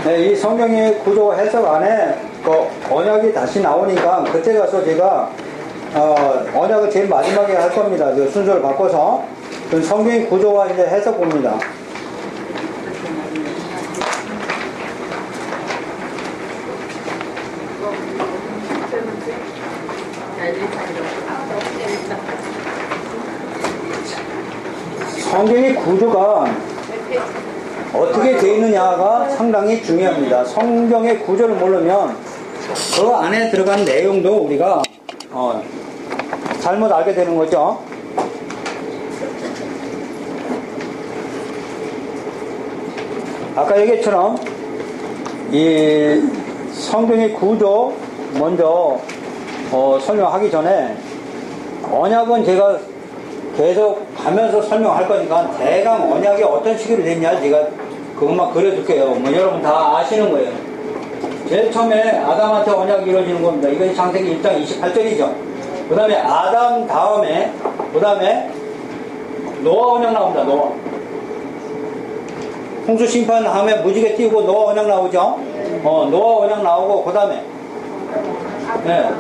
네, 이 성경의 구조 해석 안에 그 언약이 다시 나오니까 그때 가서 제가 언약을 제일 마지막에 할 겁니다. 그 순서를 바꿔서 그 성경의 구조와 이제 해석 봅니다. 성경의 구조가 어떻게 되어 있느냐가 상당히 중요합니다. 성경의 구조를 모르면 그 안에 들어간 내용도 우리가 잘못 알게 되는 거죠. 아까 얘기처럼 이 성경의 구조 먼저 설명하기 전에 언약은 제가 계속 가면서 설명할 거니까 대강 언약이 어떤 식으로 됐냐 제가 그것만 그려줄게요. 뭐 여러분 다 아시는 거예요. 제일 처음에 아담한테 언약이 이루어지는 겁니다. 이건 창세기 1장 28절이죠. 그 다음에 아담 다음에 그 다음에 노아 언약 나옵니다. 노아 홍수 심판하면 무지개 띄우고 노아 언약 나오죠. 노아 언약 나오고 그 다음에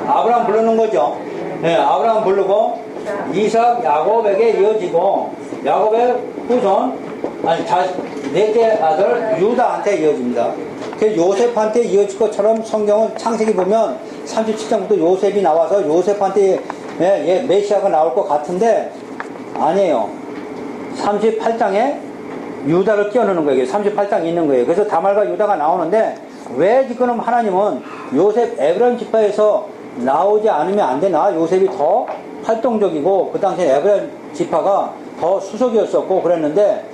아브라함 부르는 거죠. 아브라함 부르고 이삭 야곱에게 이어지고 야곱의 후손 넷째 아들 유다한테 이어집니다. 그래서 요셉한테 이어질 것처럼 성경은 창세기 보면 37장부터 요셉이 나와서 요셉한테 메시아가 나올 것 같은데 아니에요. 38장에 유다를 끼워넣는 거예요. 38장에 있는 거예요. 그래서 다말과 유다가 나오는데 왜 지금 하나님은 요셉 에브라임 지파에서 나오지 않으면 안 되나? 요셉이 더 활동적이고 그 당시에 에브라임 지파가 더 수석이었었고 그랬는데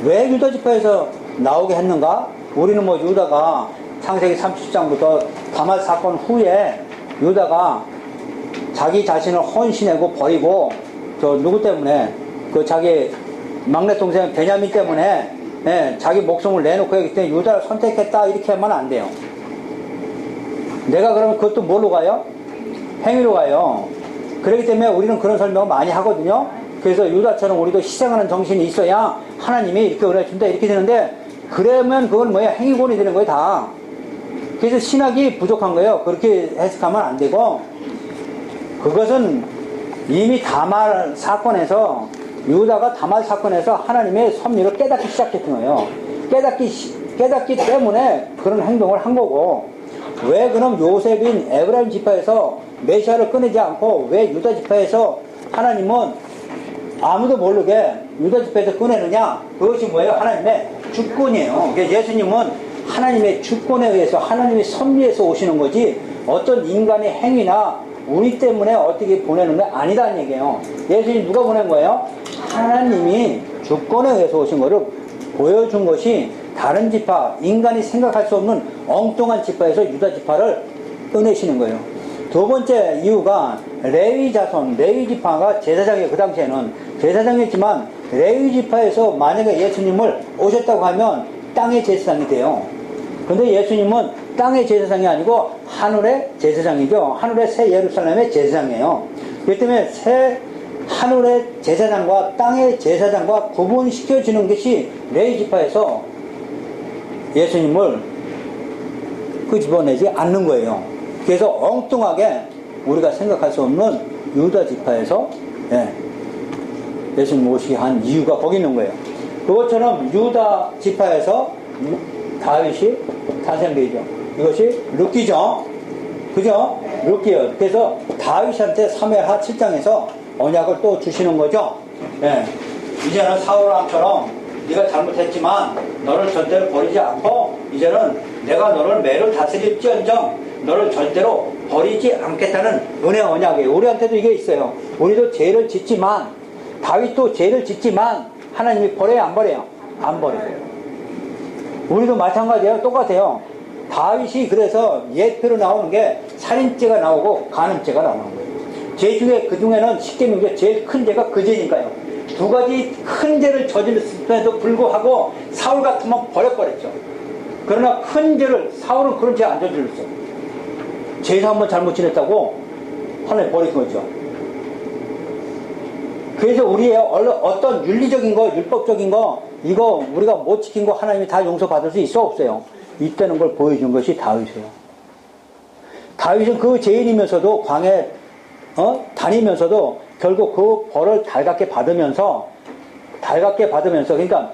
왜 유다 지파에서 나오게 했는가? 우리는 뭐 유다가 창세기 30장부터 다말 사건 후에 유다가 자기 자신을 헌신하고 버리고 저 누구 때문에 그 자기 막내 동생 베냐민 때문에 자기 목숨을 내놓고 했기 때문에 유다를 선택했다 이렇게 하면 안 돼요. 내가 그러면 그것도 뭘로 가요? 행위로 가요. 그렇기 때문에 우리는 그런 설명을 많이 하거든요. 그래서 유다처럼 우리도 희생하는 정신이 있어야 하나님이 이렇게 은혜준다 이렇게 되는데 그러면 그건 뭐야? 행위권이 되는 거예요 다. 그래서 신학이 부족한 거예요. 그렇게 해석하면 안 되고 그것은 이미 다말 사건에서 유다가 다말 사건에서 하나님의 섭리를 깨닫기 시작했던 거예요. 깨닫기 때문에 그런 행동을 한 거고 왜 그럼 요셉인 에브라임 지파에서 메시아를 꺼내지 않고 왜 유다 지파에서 하나님은 아무도 모르게 유다 지파에서 꺼내느냐? 그것이 뭐예요? 하나님의 주권이에요. 예수님은 하나님의 주권에 의해서 하나님의 섭리에서 오시는 거지 어떤 인간의 행위나 우리 때문에 어떻게 보내는 게 아니다는 얘기예요. 예수님 누가 보낸 거예요? 하나님이 주권에 의해서 오신 거를 보여준 것이 다른 지파, 인간이 생각할 수 없는 엉뚱한 지파에서 유다 지파를 꺼내시는 거예요. 두 번째 이유가 레위 자손, 레위 지파가 제사장이에요. 그 당시에는 제사장이었지만 레위 지파에서 만약에 예수님을 오셨다고 하면 땅의 제사장이 돼요. 근데 예수님은 땅의 제사장이 아니고 하늘의 제사장이죠. 하늘의 새 예루살렘의 제사장이에요. 그렇기 때문에 새 하늘의 제사장과 땅의 제사장과 구분시켜지는 것이 레위 지파에서 예수님을 끄집어내지 않는 거예요. 그래서 엉뚱하게 우리가 생각할 수 없는 유다 지파에서 예수님 오시게 한 이유가 거기 있는 거예요. 그것처럼 유다 지파에서 다윗이 탄생되죠. 이것이 룻기죠. 그죠? 룻기예요. 그래서 다윗한테 사무엘하 7장에서 언약을 또 주시는 거죠. 이제는 사울왕처럼 네가 잘못했지만 너를 절대로 버리지 않고 이제는 내가 너를 매를 다스릴지언정 너를 절대로 버리지 않겠다는 은혜 언약이에요. 우리한테도 이게 있어요. 우리도 죄를 짓지만 다윗도 죄를 짓지만 하나님이 버려요? 안 버려요? 안 버려요. 우리도 마찬가지예요. 똑같아요. 다윗이 그래서 예표로 나오는 게 살인죄가 나오고 간음죄가 나오는 거예요. 죄 중에 그 중에는 십계명 중에 제일 큰 죄가 그 죄니까요. 두 가지 큰 죄를 저질렀음에도 불구하고 사울 같으면 버려버렸죠. 그러나 큰 죄를 사울은 그런 죄 안 저질렀어. 죄에서 한번 잘못 지냈다고 하나님 버린 거죠. 그래서 우리의 어떤 윤리적인 거, 율법적인 거, 이거 우리가 못 지킨 거 하나님이 다 용서받을 수 있어 없어요? 있다는 걸 보여준 것이 다윗이에요. 다윗은 그 죄인이면서도 광해 다니면서도 결국 그 벌을 달갑게 받으면서 그러니까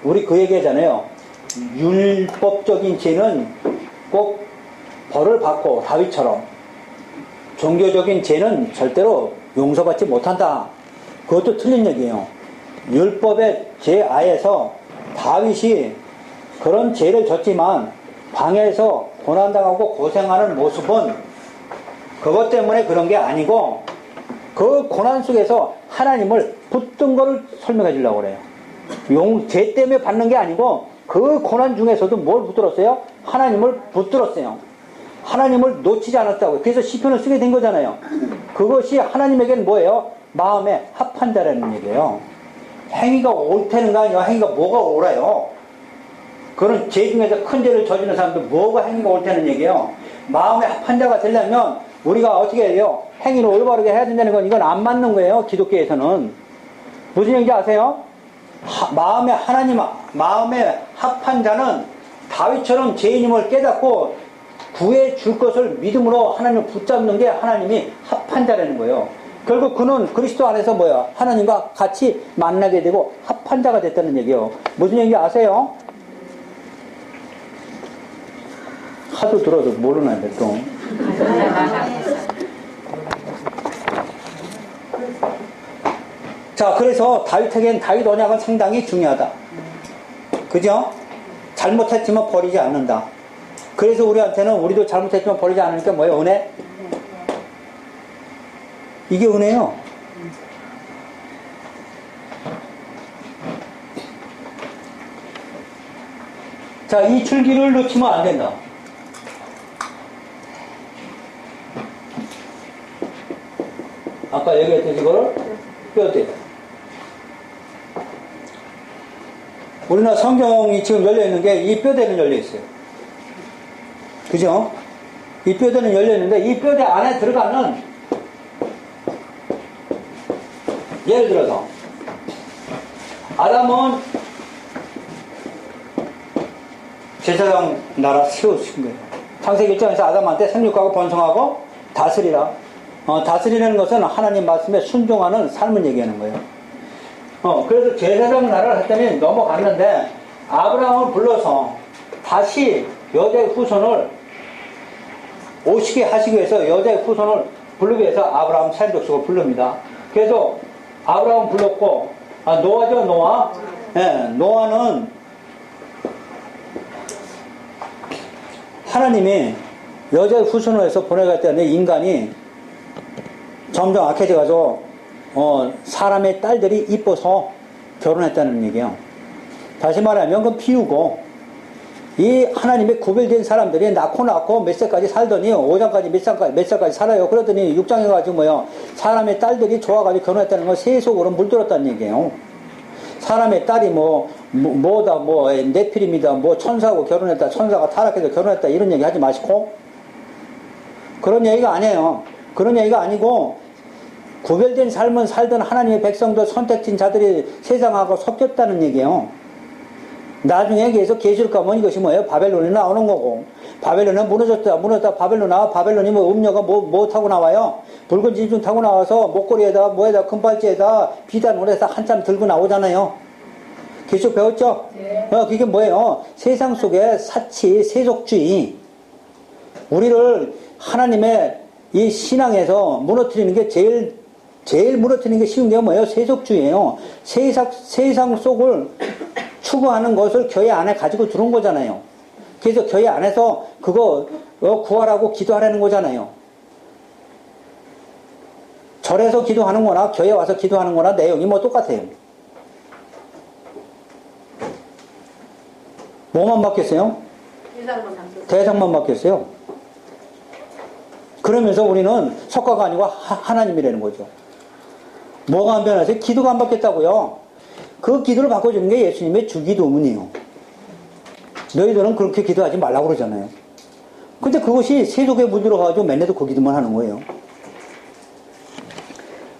우리 그 얘기하잖아요. 율법적인 죄는 꼭 벌을 받고 다윗처럼 종교적인 죄는 절대로 용서받지 못한다. 그것도 틀린 얘기예요. 율법의 죄 아에서 다윗이 그런 죄를 졌지만 광야에서 고난당하고 고생하는 모습은 그것 때문에 그런 게 아니고 그 고난 속에서 하나님을 붙든 거를 설명해 주려고 그래요. 죄 때문에 받는 게 아니고 그 고난 중에서도 뭘 붙들었어요? 하나님을 붙들었어요. 하나님을 놓치지 않았다고. 그래서 시편을 쓰게 된 거잖아요. 그것이 하나님에게는 뭐예요? 마음에 합한 자라는 얘기예요. 행위가 옳다는 거 아니야. 행위가 뭐가 옳아요? 그런 죄 중에서 큰 죄를 저지르는 사람들 뭐가 행위가 옳다는 얘기예요. 마음에 합한 자가 되려면 우리가 어떻게 해요? 행위를 올바르게 해야 된다는 건 이건 안 맞는 거예요. 기독교에서는. 무슨 얘기인지 아세요? 마음에 합한 자는 다윗처럼 죄인임을 깨닫고 구해 줄 것을 믿음으로 하나님을 붙잡는 게 하나님이 합한 자라는 거예요. 결국 그는 그리스도 안에서 뭐야? 하나님과 같이 만나게 되고 합한 자가 됐다는 얘기예요. 무슨 얘기인지 아세요? 하도 들어도 모르는데 또. 자, 그래서 다윗에겐 다윗 언약은 상당히 중요하다. 그죠? 잘못했지만 버리지 않는다. 그래서 우리한테는 우리도 잘못했지만 버리지 않으니까 뭐예요? 은혜? 이게 은혜요. 자, 이 줄기를 놓치면 안 된다. 아까 얘기했듯이 이거를 뼈대. 우리나라 성경이 지금 열려있는 게 이 뼈대는 열려있어요. 그죠? 이 뼈대는 열려있는데 이 뼈대 안에 들어가는 예를 들어서 아담은 제사장 나라 세우신 거예요. 창세기 1장에서 아담한테 생육하고 번성하고 다스리라. 다스리는 것은 하나님 말씀에 순종하는 삶을 얘기하는 거예요. 그래서 제사장 나라를 했더니 넘어갔는데 아브라함을 불러서 다시 여자의 후손을 오시게 하시기 위해서 여자의 후손을 부르기 위해서 아브라함 살족속을 부릅니다. 그래서 아브라함 불렀고 노아죠. 노아. 네, 노아는 하나님이 여자의 후손을 해서 보내갔다는데 인간이 점점 악해져가지고 사람의 딸들이 이뻐서 결혼했다는 얘기예요. 다시 말하면 그건 피우고 이 하나님의 구별된 사람들이 낳고 몇 살까지 살더니 5장까지 몇 살까지 살아요. 그러더니 6장에 가지고 뭐요? 사람의 딸들이 좋아가지고 결혼했다는 건 세속으로 물들었다는 얘기예요. 사람의 딸이 뭐다 네피림이다 천사하고 결혼했다 천사가 타락해서 결혼했다 이런 얘기 하지 마시고 그런 얘기가 아니에요. 그런 얘기가 아니고 구별된 삶은 살던 하나님의 백성도 선택된 자들이 세상하고 섞였다는 얘기예요. 나중에 계속 계시록 가면 이것이 뭐예요? 바벨론이 나오는 거고 바벨론은 무너졌다 바벨론이 음료가 뭐 타고 나와요? 붉은 진주 타고 나와서 목걸이에다 뭐에다 금발찌에다 비단을 해서 한참 들고 나오잖아요. 계속 배웠죠? 네. 그게 뭐예요? 세상 속에 사치 세속주의 우리를 하나님의 이 신앙에서 무너뜨리는 게 제일 무너뜨리는 게 쉬운 게 뭐예요? 세속주의예요. 세상 속을 추구하는 것을 교회 안에 가지고 들어온 거잖아요. 그래서 교회 안에서 그거 구하라고 기도하라는 거잖아요. 절에서 기도하는 거나 교회 와서 기도하는 거나 내용이 똑같아요. 뭐만 바뀌었어요? 대상만 바뀌었어요. 그러면서 우리는 석가가 아니고 하나님이라는 거죠. 뭐가 안 변하세요? 기도가 안 바뀌었다고요. 그 기도를 바꿔주는 게 예수님의 주기도문이에요. 너희들은 그렇게 기도하지 말라고 그러잖아요. 근데 그것이 세속에 물들어가지고 맨날도 그 기도만 하는 거예요.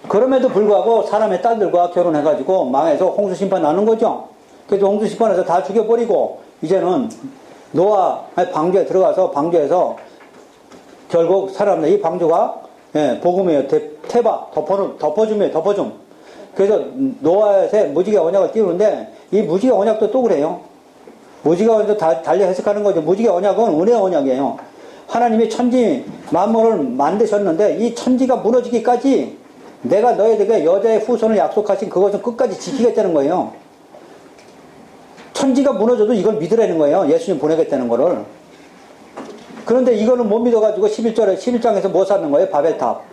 그럼에도 불구하고 사람의 딸들과 결혼해가지고 망해서 홍수 심판 나는 거죠. 그래서 홍수 심판에서 다 죽여버리고 이제는 노아 방주에 들어가서 방주에서 결국 사람들 이 방주가 복음이에요. 태바 덮어줌. 그래서 노아의 무지개 언약을 띄우는데 이 무지개 언약도 또 그래요. 무지개 언약도 달리 해석하는 거죠. 무지개 언약은 은혜 언약이에요. 하나님이 천지 만물을 만드셨는데 이 천지가 무너지기까지 내가 너희에게 여자의 후손을 약속하신 그것은 끝까지 지키겠다는 거예요. 천지가 무너져도 이걸 믿으라는 거예요. 예수님 보내겠다는 거를. 그런데 이거는 못 믿어가지고 11장에서 뭐 쌓는 거예요? 바벨탑.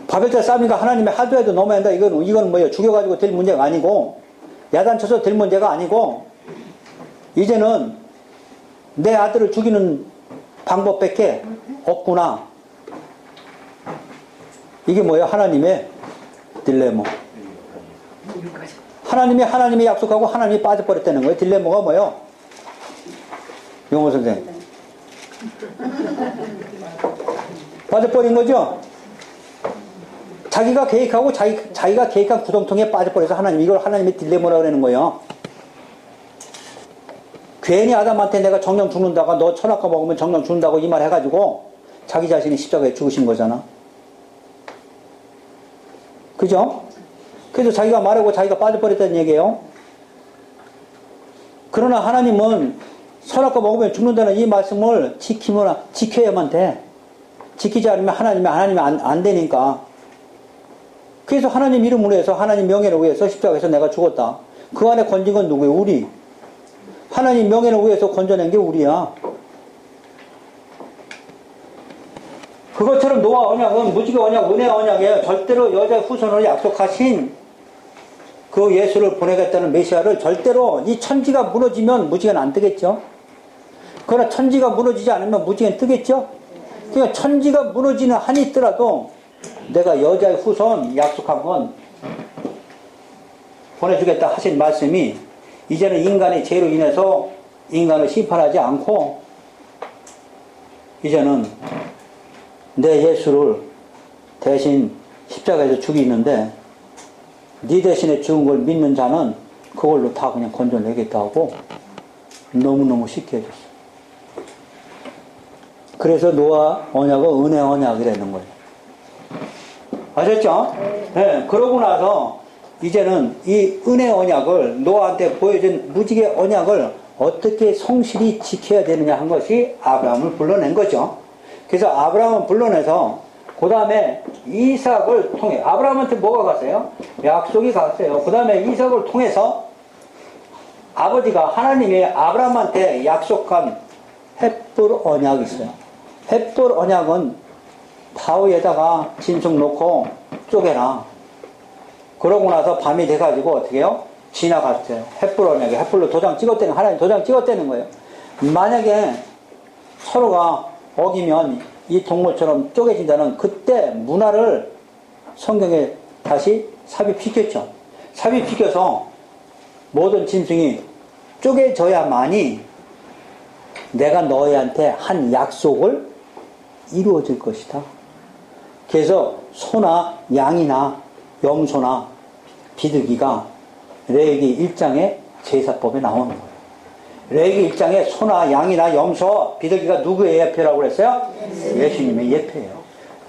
바벨탑 쌓으니까 하나님의 하도에도 넘어야 한다. 이건 뭐예요? 죽여가지고 될 문제가 아니고, 야단쳐서 될 문제가 아니고, 이제는 내 아들을 죽이는 방법밖에 없구나. 이게 뭐예요? 하나님의 딜레마. 하나님이 약속하고 하나님이 빠져버렸다는 거예요. 딜레마가 뭐예요? 용호 선생. 빠져버린 거죠? 자기가 계획하고 자기가 계획한 구덩텅이에 빠져버려서 이걸 하나님의 딜레마라고 그러는 거예요. 괜히 아담한테 내가 정령 죽는다가 너 천하과 먹으면 정령 죽는다고 이 말 해가지고 자기 자신이 십자가에 죽으신 거잖아. 그죠? 그래서 자기가 말하고 자기가 빠져버렸다는 얘기예요. 그러나 하나님은 선악과 먹으면 죽는다는 이 말씀을 지켜야만 돼. 지키지 않으면 하나님이 안 되니까. 그래서 하나님 이름으로 해서 하나님 명예를 위해서 십자가에서 내가 죽었다. 그 안에 건진 건 누구예요? 우리. 하나님 명예를 위해서 건져낸 게 우리야. 그것처럼 노아 언약은 무지개 언약, 은혜 언약이에요. 절대로 여자의 후손을 약속하신 그 예수를 보내겠다는 메시아를 절대로 이 천지가 무너지면 무지개는 안 뜨겠죠. 그러나 천지가 무너지지 않으면 무지개는 뜨겠죠. 그러니까 천지가 무너지는 한이 있더라도 내가 여자의 후손 약속한 건 보내주겠다 하신 말씀이 이제는 인간의 죄로 인해서 인간을 심판하지 않고 이제는 내 예수를 대신 십자가에서 죽이는데 네 대신에 죽은 걸 믿는 자는 그걸로 다 그냥 건져내겠다 하고 너무너무 쉽게 해줬어. 그래서 노아 언약은 은혜 언약이라는 거예요. 아셨죠? 네. 그러고 나서 이제는 이 은혜 언약을 노아한테 보여준 무지개 언약을 어떻게 성실히 지켜야 되느냐 한 것이 아브라함을 불러낸 거죠. 그래서 아브라함을 불러내서 그 다음에 이삭을 통해 아브라함한테 뭐가 갔어요? 약속이 갔어요. 그 다음에 이삭을 통해서 아버지가 하나님이 아브라함한테 약속한 헷불 언약이 있어요. 헷불 언약은 바위에다가 진흙 놓고 쪼개라. 그러고 나서 밤이 돼가지고 어떻게 해요? 지나갔어요. 헷불 언약에 헷불로 도장 찍었다는 하나님 도장 찍었다는 거예요. 만약에 서로가 어기면 이 동물처럼 쪼개진다는 그때 문화를 성경에 다시 삽입시켰죠. 삽입시켜서 모든 짐승이 쪼개져야만이 내가 너희한테 한 약속을 이루어질 것이다. 그래서 소나 양이나 염소나 비둘기가 레위기 1장의 제사법에 나오는 거예요. 레위기 1장에 소나 양이나 염소, 비둘기가 누구의 예표라고 그랬어요? 예수님의 예표예요.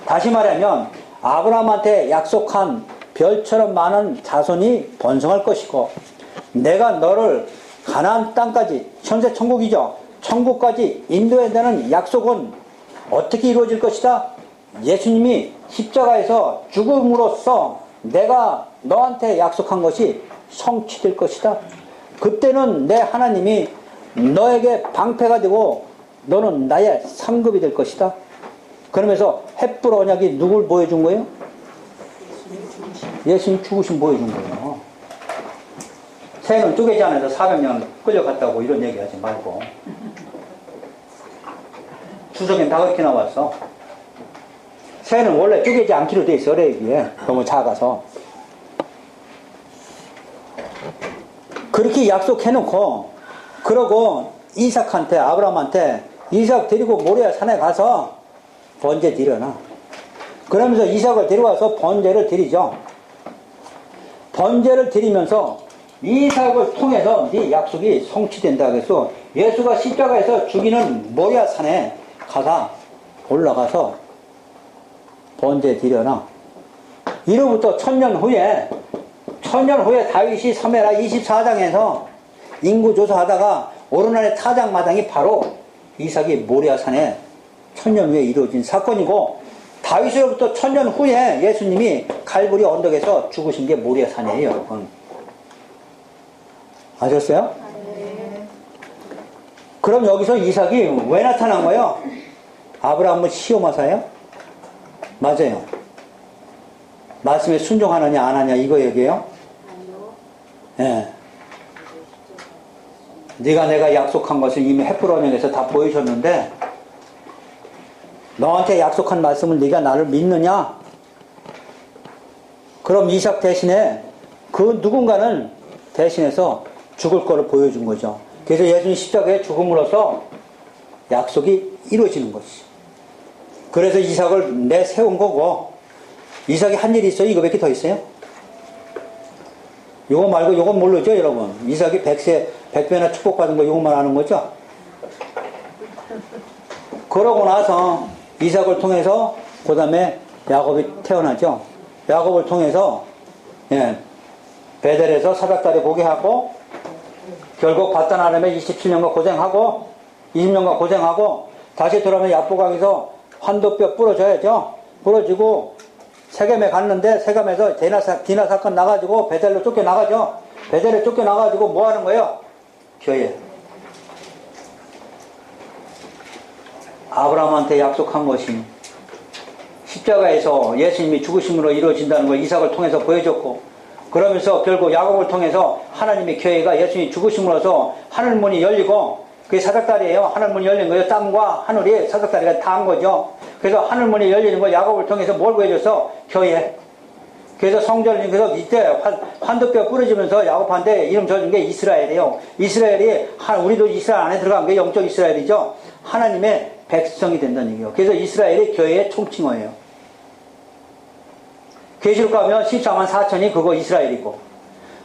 다시 말하면 아브라함한테 약속한 별처럼 많은 자손이 번성할 것이고 내가 너를 가나안 땅까지 현재 천국이죠. 천국까지 인도해야 되는 약속은 어떻게 이루어질 것이다? 예수님이 십자가에서 죽음으로써 내가 너한테 약속한 것이 성취될 것이다. 그때는 내 하나님이 너에게 방패가 되고 너는 나의 상급이 될 것이다. 그러면서 헷불 언약이 누굴 보여준 거예요? 예수님 죽으심 보여준 거예요. 새는 쪼개지 않아서 400년 끌려갔다고 이런 얘기 하지 말고. 주석엔 다 그렇게 나왔어. 새는 원래 쪼개지 않기로 돼 있어, 레위기에. 너무 작아서. 그렇게 약속해놓고, 그러고 이삭한테, 아브라함한테 이삭 데리고 모리아 산에 가서 번제 드려놔. 그러면서 이삭을 데려와서 번제를 드리죠. 번제를 드리면서 이삭을 통해서 네 약속이 성취된다 그래서 예수가 십자가에서 죽이는 모리아 산에 가서 올라가서 번제 드려라. 이로부터 천년 후에 다윗이 사무엘하 24장에서 인구조사하다가 오르날의 타작마당이 바로 이삭이 모리아산에 천년 후에 이루어진 사건이고, 다윗으로부터 천년 후에 예수님이 갈보리 언덕에서 죽으신 게 모리아산이에요, 여러분. 아셨어요? 네. 그럼 여기서 이삭이 왜 나타난 거예요? 아브라함을 시험하사요? 맞아요. 말씀에 순종하느냐 안 하냐 이거 얘기해요? 예. 네가 내가 약속한 것을 이미 헤브론에서 다 보여줬는데 너한테 약속한 말씀을 네가 나를 믿느냐? 그럼 이삭 대신에 그 누군가는 대신해서 죽을 거를 보여준 거죠. 그래서 예수님 십자가에 죽음으로써 약속이 이루어지는 것이. 그래서 이삭을 내세운 거고, 이삭이 한 일이 있어요? 이거밖에 더 있어요? 요거 말고 요건 모르죠, 여러분? 이삭이 100배나 축복받은 거 요것만 아는 거죠? 그러고 나서 이삭을 통해서 그 다음에 야곱이 태어나죠. 야곱을 통해서 베델에서 사닥다리 보게 하고 결국 바단 아람에 27년간 고생하고 20년간 고생하고 다시 돌아오면 야보강에서 환도뼈 부러져야죠. 부러지고 세겜에 갔는데 세겜에서 디나 사건 나가지고 베델로 쫓겨나가죠. 베델에 쫓겨나가지고 뭐 하는 거예요? 교회. 아브라함한테 약속한 것이 십자가에서 예수님이 죽으심으로 이루어진다는 걸 이삭을 통해서 보여줬고, 그러면서 결국 야곱을 통해서 하나님의 교회가 예수님이 죽으심으로써 하늘문이 열리고, 그게 사닥다리예요. 하늘문이 열린 거예요. 땅과 하늘이 사닥다리가 다 한 거죠. 그래서 하늘문이 열리는 거 야곱을 통해서 뭘 보여줬어? 교회. 그래서 성전에서 이때 환도뼈 부러지면서 야곱한테 이름 져준 게 이스라엘이에요. 이스라엘이 우리도 이스라엘 안에 들어간 게 영적 이스라엘이죠. 하나님의 백성이 된다는 얘기예요. 그래서 이스라엘이 교회의 총칭어예요. 계시록 가면 14만 4천이 그거 이스라엘이고,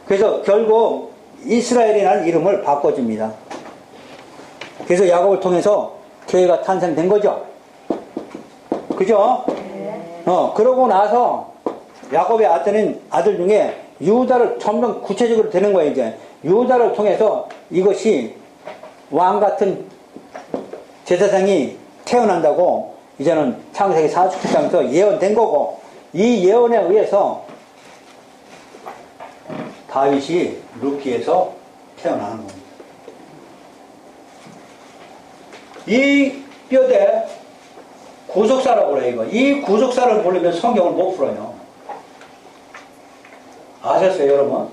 그래서 결국 이스라엘이라는 이름을 바꿔줍니다. 그래서 야곱을 통해서 교회가 탄생된 거죠. 그죠? 그러고 나서 야곱의 아들 중에 유다를 점점 구체적으로 되는 거예요. 이제 유다를 통해서 이것이 왕 같은 제사장이 태어난다고 이제는 창세기 49장에서 예언된 거고, 이 예언에 의해서 다윗이 룻기에서 태어나는 겁니다. 이 뼈대 구속사라고 그래요. 이거. 이 구속사를 모르면 성경을 못 풀어요. 아셨어요, 여러분?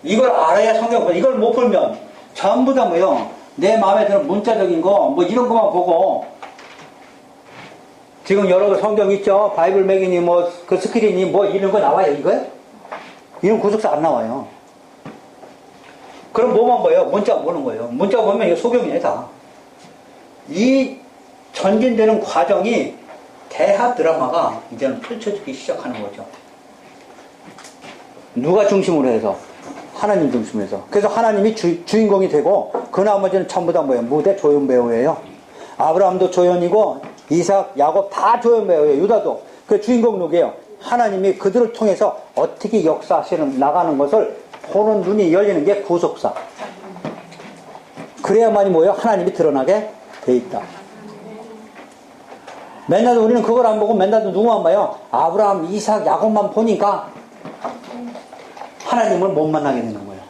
이걸 알아야 성경을 풀어요. 이걸 못 풀면 전부 다 뭐요? 내 마음에 드는 문자적인 거, 뭐 이런 것만 보고, 지금 여러 성경 있죠? 바이블 맥이니, 뭐, 그 스크린이 뭐 이런 거 나와요, 이거? 이런 구속사 안 나와요. 그럼 뭐만 봐요? 문자 보는 거예요. 문자 보면 이거 소경이에요, 다. 이 전진되는 과정이 대하 드라마가 이제는 펼쳐지기 시작하는 거죠. 누가 중심으로 해서? 하나님 중심으로 해서. 그래서 하나님이 주인공이 되고, 그 나머지는 전부 다 뭐예요? 무대 조연 배우예요. 아브라함도 조연이고, 이삭, 야곱 다 조연 배우예요. 유다도. 그 주인공 누구예요? 하나님이 그들을 통해서 어떻게 역사하시는 나가는 것을 보는 눈이 열리는 게 구속사. 그래야만이 뭐예요? 하나님이 드러나게 돼 있다. 맨날 우리는 그걸 안 보고 맨날 누구만 봐요? 아브라함, 이삭, 야곱만 보니까 하나님을 못 만나게 되는 거예요.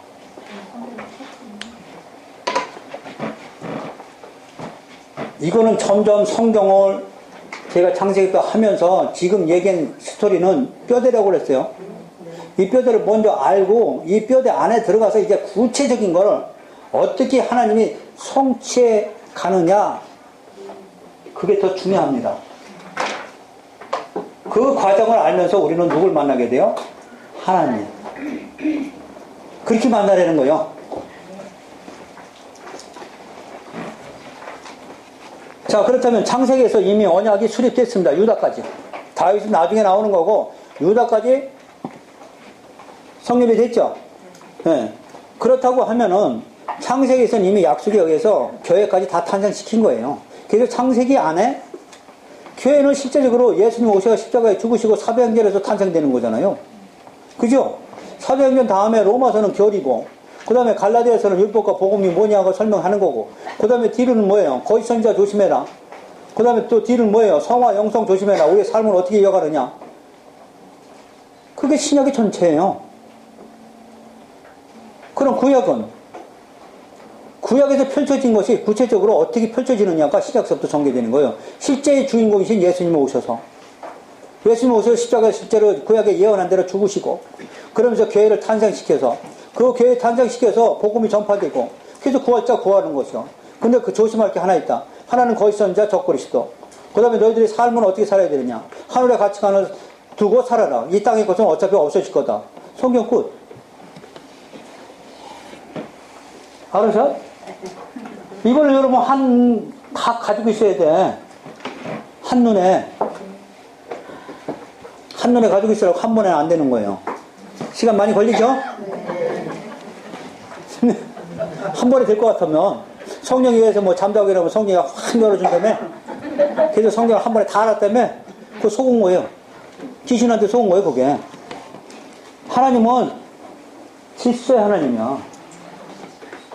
이거는 점점 성경을 제가 창세기도 하면서 지금 얘기한 스토리는 뼈대라고 그랬어요. 이 뼈대를 먼저 알고 이 뼈대 안에 들어가서 이제 구체적인 거를 어떻게 하나님이 성취해 가느냐, 그게 더 중요합니다. 그 과정을 알면서 우리는 누굴 만나게 돼요? 하나님. 그렇게 만나려는 거예요. 자, 그렇다면 창세기에서 이미 언약이 수립됐습니다. 유다까지. 다윗은 나중에 나오는 거고 유다까지 성립이 됐죠. 예. 그렇다고 하면은 창세기에서는 이미 약속에 의해서 교회까지 다 탄생시킨 거예요. 그래서 창세기 안에 교회는 실제적으로 예수님 오셔서 십자가에 죽으시고 사도행전에서 탄생되는 거잖아요. 그죠? 사도행전 다음에 로마서는 교리고, 그 다음에 갈라디아서는 율법과 복음이 뭐냐고 설명하는 거고, 그 다음에 뒤로는 뭐예요? 거짓 선지자 조심해라. 그 다음에 또 뒤로는 뭐예요? 성화 영성 조심해라. 우리의 삶을 어떻게 이어가느냐. 그게 신약의 전체예요. 그럼 구약에서 펼쳐진 것이 구체적으로 어떻게 펼쳐지느냐가 신약서부터 전개되는 거예요. 실제의 주인공이신 예수님이 오셔서 십자가에 실제로 구약에 예언한 대로 죽으시고, 그러면서 교회를 탄생시켜서, 그 교회 탄생시켜서 복음이 전파되고, 그래서 구원자 구하는 것이요. 근데 그 조심할 게 하나 있다. 하나는 거짓 선지자 적그리스도. 그 다음에 너희들의 삶은 어떻게 살아야 되느냐. 하늘의 가치관을 두고 살아라. 이 땅의 것은 어차피 없어질 거다. 성경 끝. 알으셔? 이걸 여러분 다 가지고 있어야 돼. 한눈에 가지고 있으라고 한 번에 안 되는 거예요. 시간 많이 걸리죠? 한 번에 될 것 같으면, 성령에 의해서 뭐 잠자고 이러면 성령이 확 열어준다며, 그래서 성령을 한 번에 다 알았다며, 그거 속은 거예요. 귀신한테 속은 거예요, 그게. 하나님은 질서의 하나님이야.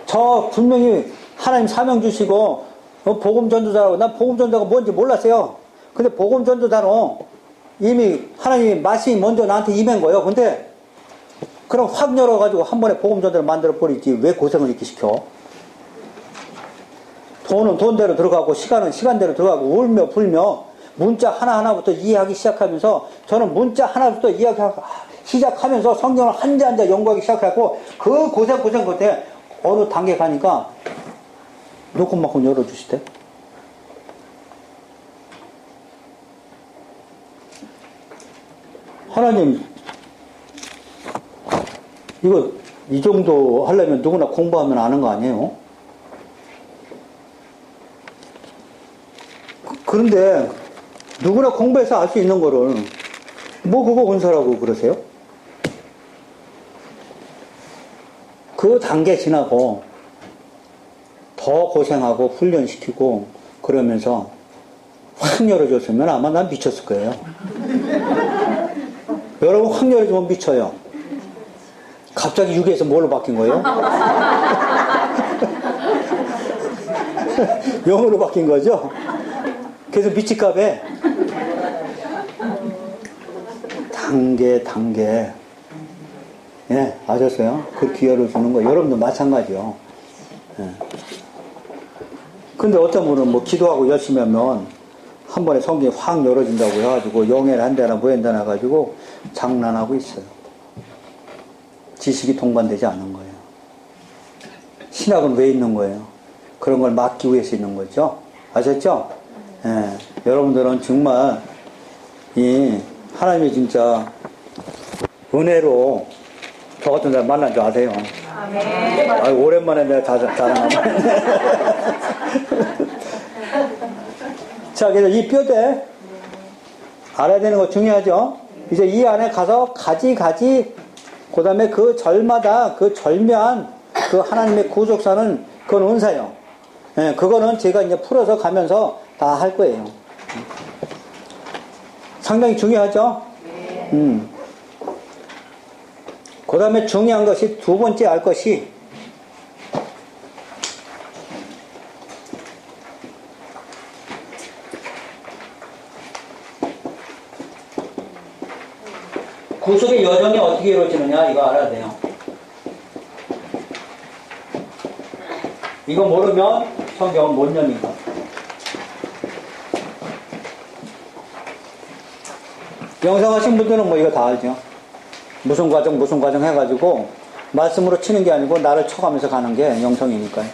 저 분명히 하나님 사명 주시고, 복음 전도자라고, 난 복음 전도가 뭔지 몰랐어요. 근데 복음 전도자로 이미 하나님이 말씀이 먼저 나한테 임한 거예요. 근데 그럼 확 열어가지고 한 번에 복음 전도를 만들어 버리지 왜 고생을 이렇게 시켜? 돈은 돈대로 들어가고 시간은 시간대로 들어가고 울며 불며 문자 하나하나부터 이해하기 시작하면서, 저는 문자 하나부터 이해하기 시작하면서 성경을 한자 한자 연구하기 시작하고, 그 고생 끝에 어느 단계 가니까 요것만큼 열어주시대. 하나님, 이거 이 정도 하려면 누구나 공부하면 아는 거 아니에요? 그런데 누구나 공부해서 알 수 있는 거를 뭐 그거 은사라고 그러세요? 그 단계 지나고 더 고생하고 훈련시키고 그러면서 확 열어줬으면 아마 난 미쳤을 거예요. 여러분 확 열어주면 미쳐요. 갑자기 6에서 뭘로 바뀐 거예요? 영어로 바뀐 거죠? 그래서 미치값에 단계 예, 아셨어요? 그 기회를 주는 거 여러분도 마찬가지요. 예. 근데 어떤 분은 뭐 기도하고 열심히 하면 한 번에 성경이 확 열어진다고 해가지고 영예를 한대나 뭐한대나 가지고 장난하고 있어요. 지식이 동반되지 않은 거예요. 신학은 왜 있는 거예요? 그런 걸 막기 위해서 있는 거죠. 아셨죠? 예. 여러분들은 정말 이 하나님의 진짜 은혜로 저 같은 사람 만난 줄 아세요? 아유, 오랜만에 내가 자랑하네. 자, 그래서 이 뼈대 알아야 되는 거 중요하죠? 이제 이 안에 가서 가지, 그 다음에 그 절마다 그 절묘한 그 하나님의 구속사는 그건 은사요. 예, 그거는 제가 이제 풀어서 가면서 다 할 거예요. 상당히 중요하죠? 그 다음에 중요한 것이 두 번째 알 것이 구속의 여정이 어떻게 이루어지느냐 이거 알아야 돼요. 이거 모르면 성경은 못 엽니다. 영성하신 분들은 뭐 이거 다 알죠. 무슨 과정 해가지고 말씀으로 치는 게 아니고 나를 쳐가면서 가는 게 영성이니까요.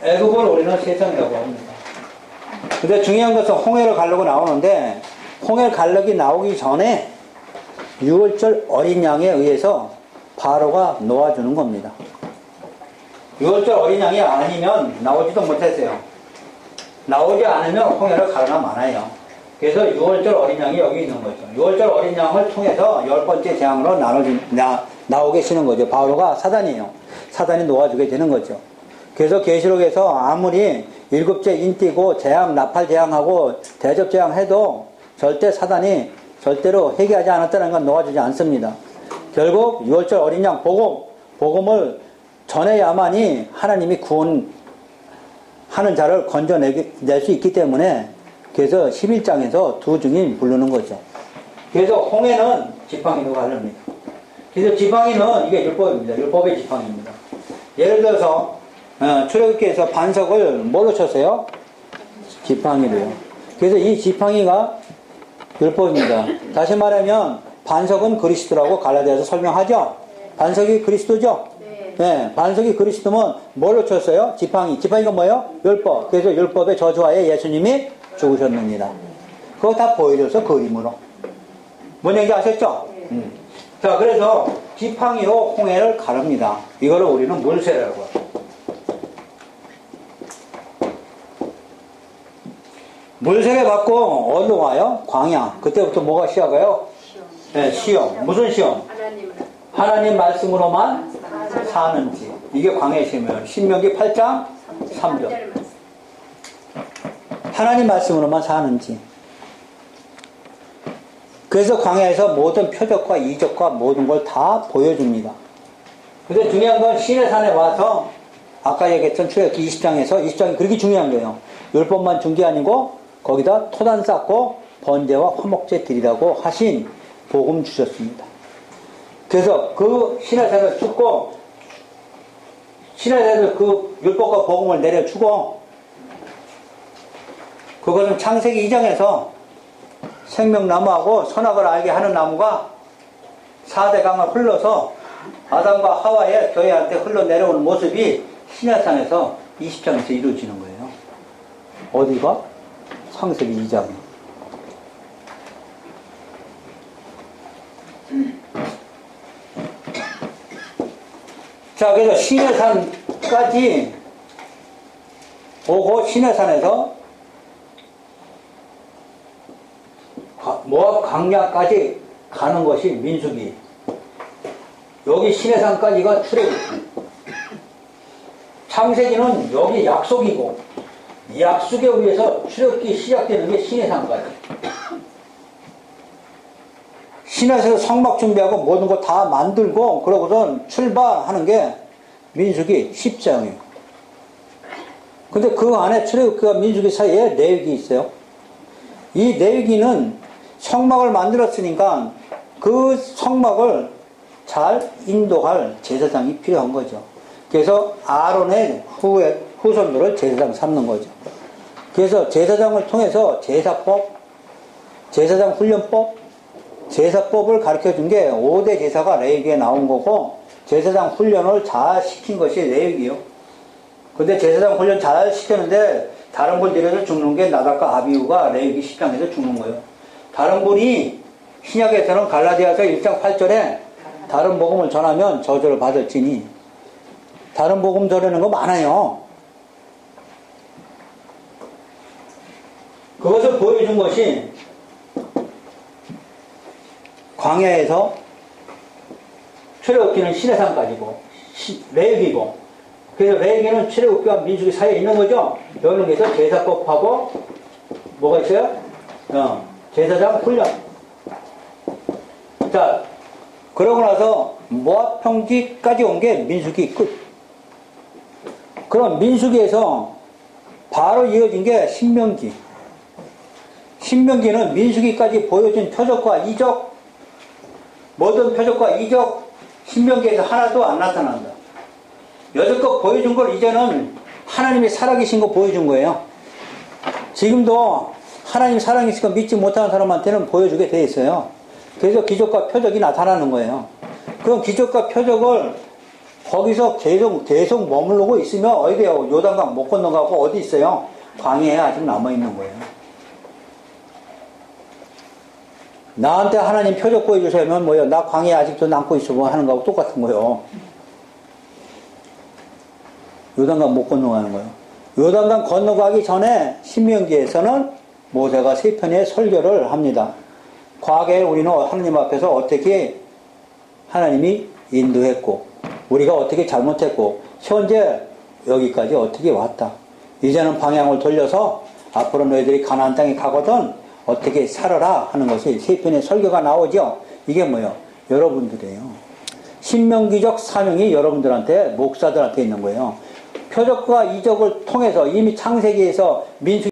애굽을 우리는 세상이라고 합니다. 근데 중요한 것은 홍해를 가르고 나오는데, 홍해 갈력이 나오기 전에 6월절 어린 양에 의해서 바로가 놓아주는 겁니다. 6월절 어린 양이 아니면 나오지도 못했어요. 나오지 않으면 홍해를 가르나 말아요. 그래서 6월절 어린 양이 여기 있는 거죠. 6월절 어린 양을 통해서 10번째 재앙으로 나오게 시는 거죠. 바오로가 사단이에요. 사단이 놓아주게 되는 거죠. 그래서 계시록에서 아무리 7째 인띠고 재앙, 나팔 재앙하고 대접 재앙해도 절대 사단이 절대로 회개하지 않았다는 건 놓아주지 않습니다. 결국 6월절 어린 양 복음을 전해야만이 하나님이 구원하는 자를 건져낼 수 있기 때문에 그래서 11장에서 두 증인 부르는 거죠. 그래서 홍해는 지팡이로 가릅니다. 그래서 지팡이는 이게 율법입니다. 율법의 지팡이입니다. 예를 들어서 출애굽기에서 반석을 뭘로 쳤어요? 지팡이로요. 그래서 이 지팡이가 율법입니다. 다시 말하면 반석은 그리스도라고 갈라디아서 설명하죠. 반석이 그리스도죠. 네, 반석이 그리스도면 뭘로 쳤어요? 지팡이. 지팡이가 뭐예요? 율법. 그래서 율법의 저주하에 예수님이 죽으셨느니라. 그거 다 보여줘서 그림으로. 뭔 얘기 아셨죠? 자, 그래서 지팡이로 홍해를 가릅니다. 이거를 우리는 물새라고 해요. 물새를 받고 어디로 와요? 광야. 그때부터 뭐가 시작해요? 시험. 네, 시험. 무슨 시험? 하나님 말씀으로만 사는지. 이게 광야의 시험이에요. 신명기 8장 3절. 하나님 말씀으로만 사는지. 그래서 광야에서 모든 표적과 이적과 모든 걸 다 보여줍니다. 근데 중요한 건 시내산에 와서 아까 얘기했던 출애굽기 20장이 그렇게 중요한 거예요. 율법만 준 게 아니고 거기다 토단 쌓고 번제와 화목제 드리라고 하신 복음 주셨습니다. 그래서 그 시내산을 죽고 시내산에서 그 율법과 복음을 내려주고 그것은 창세기 2장에서 생명나무하고 선악을 알게 하는 나무가 4대 강을 흘러서 아담과 하와의 교회한테 흘러내려오는 모습이 시내산에서 20장에서 이루어지는 거예요. 어디가? 창세기 2장. 자, 그래서 시내산까지 오고 시내산에서 모압 강야까지 가는 것이 민수기. 여기 시내산까지가 출애굽기. 창세기는 여기 약속이고 약속에 의해서 출애굽기 시작되는 게 시내산까지. 시내에서 성막 준비하고 모든 거 다 만들고 그러고선 출발하는 게 민수기 10장이에요. 근데 그 안에 출애굽기와 민수기 사이에 내역이 있어요. 이 내역이는 성막을 만들었으니까 그 성막을 잘 인도할 제사장이 필요한 거죠. 그래서 아론의 후손들을 제사장 삼는 거죠. 그래서 제사장을 통해서 제사법, 제사장 훈련법, 제사법을 가르쳐 준 게 5대 제사가 레위기에 나온 거고 제사장 훈련을 잘 시킨 것이 레위기요. 근데 제사장 훈련 잘 시켰는데 다른 분들에서 죽는 게 나답과 아비후가 레위기 10장에서 죽는 거예요. 다른 분이 신약에서는 갈라디아서 1장 8절에 다른 복음을 전하면 저주를 받을지니 다른 복음 전하는 거 많아요. 그것을 보여준 것이 광야에서 출애굽기는 시내산까지고 레위기고 그래서 레위기는 출애굽기와 민수기 사이에 있는 거죠. 여기서 제사법하고 뭐가 있어요? 제사장 훈련. 자, 그러고 나서 모압 평지까지 온 게 민수기 끝. 그럼 민수기에서 바로 이어진 게 신명기. 신명기는 민수기까지 보여준 표적과 이적, 모든 표적과 이적 신명기에서 하나도 안 나타난다. 여태껏 보여준 걸 이제는 하나님이 살아계신 거 보여준 거예요. 지금도 하나님 살아계신 거 믿지 못하는 사람한테는 보여주게 돼 있어요. 그래서 기적과 표적이 나타나는 거예요. 그럼 기적과 표적을 거기서 계속 머무르고 있으면 어디에요? 요단강 못 건너가고 어디 있어요? 광야에 아직 남아있는 거예요. 나한테 하나님 표적 보여주시면 뭐예요? 나 광야에 아직도 남고 있어 뭐 하는 거하고 똑같은 거예요. 요단강 못 건너가는 거예요. 요단강 건너가기 전에 신명기에서는 모세가 세 편의 설교를 합니다. 과거에 우리는 하나님 앞에서 어떻게 하나님이 인도했고 우리가 어떻게 잘못했고 현재 여기까지 어떻게 왔다. 이제는 방향을 돌려서 앞으로 너희들이 가나안 땅에 가거든 어떻게 살아라 하는 것이 세 편의 설교가 나오죠. 이게 뭐예요? 여러분들이에요. 신명기적 사명이 여러분들한테 목사들한테 있는 거예요. 표적과 이적을 통해서 이미 창세기에서 민수